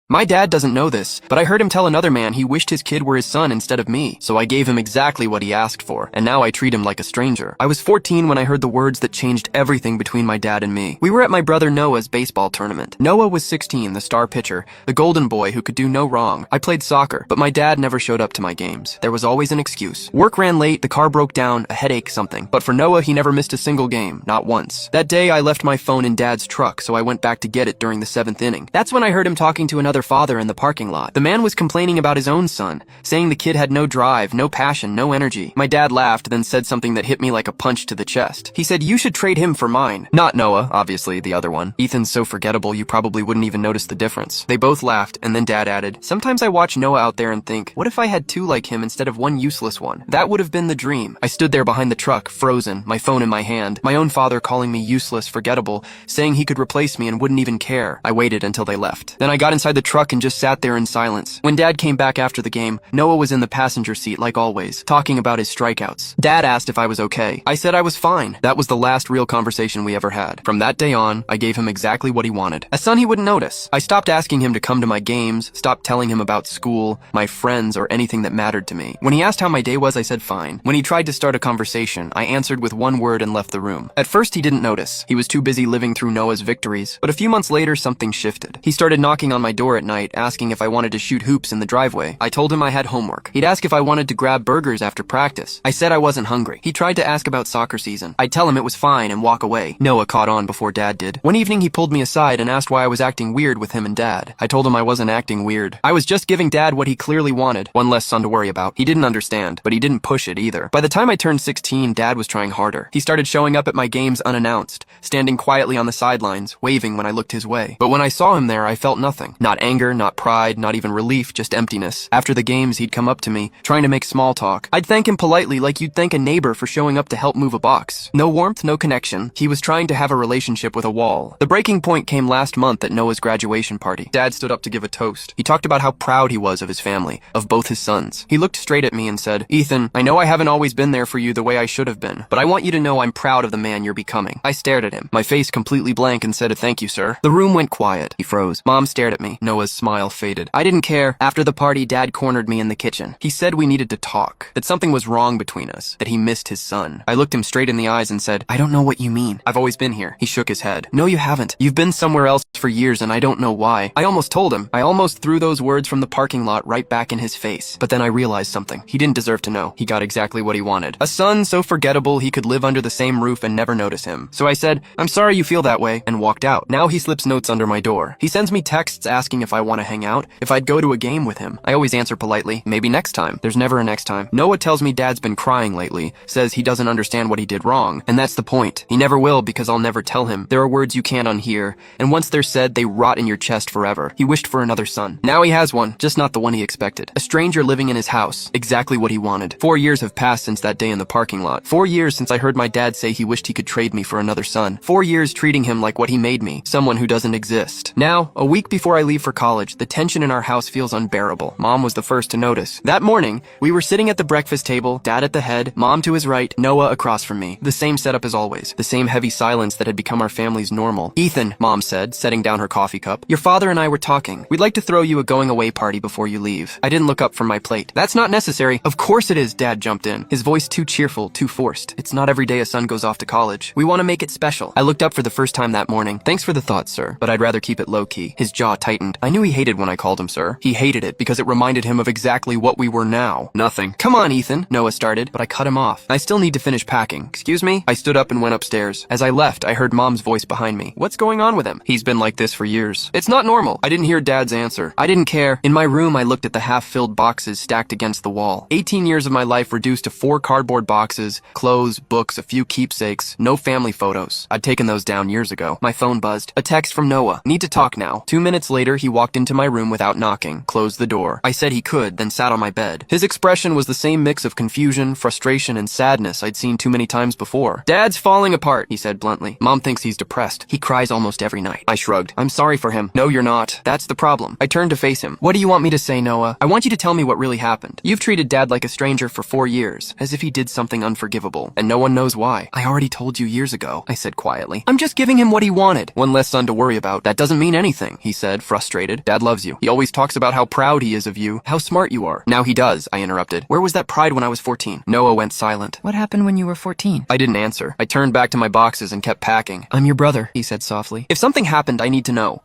My dad doesn't know this, but I heard him tell another man he wished his kid were his son instead of me, so I gave him exactly what he asked for, and now I treat him like a stranger. I was 14 when I heard the words that changed everything between my dad and me. We were at my brother Noah's baseball tournament. Noah was 16, the star pitcher, the golden boy who could do no wrong. I played soccer, but my dad never showed up to my games. There was always an excuse. Work ran late, the car broke down, a headache, something. But for Noah, he never missed a single game, not once. That day, I left my phone in Dad's truck, so I went back to get it during the 7th inning. That's when I heard him talking to another father in the parking lot. The man was complaining about his own son, saying the kid had no drive, no passion, no energy. My dad laughed, then said something that hit me like a punch to the chest. He said, "You should trade him for mine." Not Noah, obviously, the other one. "Ethan's so forgettable, you probably wouldn't even notice the difference." They both laughed, and then Dad added, "Sometimes I watch Noah out there and think, what if I had two like him instead of one useless one? That would have been the dream." I stood there behind the truck, frozen, my phone in my hand, my own father calling me useless, forgettable, saying he could replace me and wouldn't even care. I waited until they left. Then I got inside the truck and just sat there in silence. When Dad came back after the game, Noah was in the passenger seat like always, talking about his strikeouts. Dad asked if I was okay. I said I was fine. That was the last real conversation we ever had. From that day on, I gave him exactly what he wanted. A son he wouldn't notice. I stopped asking him to come to my games, stopped telling him about school, my friends, or anything that mattered to me. When he asked how my day was, I said fine. When he tried to start a conversation, I answered with one word and left the room. At first, he didn't notice. He was too busy living through Noah's victories. But a few months later, something shifted. He started knocking on my door at night, asking if I wanted to shoot hoops in the driveway. I told him I had homework. He'd ask if I wanted to grab burgers after practice. I said I wasn't hungry. He tried to ask about soccer season. I'd tell him it was fine and walk away. Noah caught on before Dad did. One evening he pulled me aside and asked why I was acting weird with him and Dad. I told him I wasn't acting weird. I was just giving Dad what he clearly wanted. One less son to worry about. He didn't understand, but he didn't push it either. By the time I turned 16, Dad was trying harder. He started showing up at my games unannounced, standing quietly on the sidelines, waving when I looked his way. But when I saw him there, I felt nothing. Not anger, not pride, not even relief, just emptiness. After the games, he'd come up to me, trying to make small talk. I'd thank him politely like you'd thank a neighbor for showing up to help move a box. No warmth, no connection. He was trying to have a relationship with a wall. The breaking point came last month at Noah's graduation party. Dad stood up to give a toast. He talked about how proud he was of his family, of both his sons. He looked straight at me and said, "Ethan, I know I haven't always been there for you the way I should have been, but I want you to know I'm proud of the man you're becoming." I stared at him, my face completely blank, and said, "Thank you, sir." The room went quiet. He froze. Mom stared at me. Noah's smile faded. I didn't care. After the party, Dad cornered me in the kitchen. He said we needed to talk, that something was wrong between us, that he missed his son. I looked him straight in the eyes and said, "I don't know what you mean. I've always been here." He shook his head. "No, you haven't. You've been somewhere else for years and I don't know why." I almost told him. I almost threw those words from the parking lot right back in his face. But then I realized something. He didn't deserve to know. He got exactly what he wanted. A son so forgettable he could live under the same roof and never notice him. So I said, "I'm sorry you feel that way," and walked out. Now he slips notes under my door. He sends me texts asking if I want to hang out, if I'd go to a game with him. I always answer politely, "Maybe next time." There's never a next time. Noah tells me Dad's been crying lately, says he doesn't understand what he did wrong, and that's the point. He never will because I'll never tell him. There are words you can't unhear, and once they're said, they rot in your chest forever. He wished for another son. Now he has one, just not the one he expected. A stranger living in his house. Exactly what he wanted. 4 years have passed since that day in the parking lot. 4 years since I heard my dad say he wished he could trade me for another son. 4 years treating him like what he made me, someone who doesn't exist. Now, a week before I leave for college, the tension in our house feels unbearable. Mom was the first to notice. That morning, we were sitting at the breakfast table, Dad at the head, Mom to his right, Noah across from me. The same setup as always. The same heavy silence that had become our family's normal. "Ethan," Mom said, setting down her coffee cup, "your father and I were talking. We'd like to throw you a going-away party before you leave." I didn't look up from my plate. "That's not necessary." "Of course it is," Dad jumped in, his voice too cheerful, too forced. "It's not every day a son goes off to college. We want to make it special." I looked up for the first time that morning. "Thanks for the thought, sir, but I'd rather keep it low-key." His jaw tightened. I knew he hated when I called him sir. He hated it because it reminded him of exactly what we were now. Nothing. "Come on, Ethan," Noah started, but I cut him off. "I still need to finish packing." "Excuse me?" I stood up and went upstairs. As I left, I heard Mom's voice behind me. "What's going on with him? He's been like this for years." "It's not normal." I didn't hear Dad's answer. I didn't care. In my room, I looked at the half-filled boxes stacked against the wall. 18 years of my life reduced to 4 cardboard boxes, clothes, books, a few keepsakes, no family photos. I'd taken those down years ago. My phone buzzed. A text from Noah. "Need to talk now." 2 minutes later, he walked into my room without knocking, closed the door. I said he could, then sat on my bed. His expression was the same mix of confusion, frustration, and sadness I'd seen too many times before. "Dad's falling apart," he said bluntly. "Mom thinks he's depressed. He cries almost every night." I shrugged. "I'm sorry for him." "No, you're not. That's the problem." I turned to face him. "What do you want me to say, Noah? I want you to tell me what really happened. You've treated Dad like a stranger for 4 years, as if he did something unforgivable, and no one knows why." "I already told you years ago," I said quietly. "I'm just giving him what he wanted. One less son to worry about. That doesn't mean anything," he said, frustrated. frustrated. Dad loves you. He always talks about how proud he is of you, how smart you are. Now he does, I interrupted. Where was that pride when I was 14? Noah went silent. What happened when you were 14? I didn't answer. I turned back to my boxes and kept packing. I'm your brother, he said softly. If something happened, I need to know.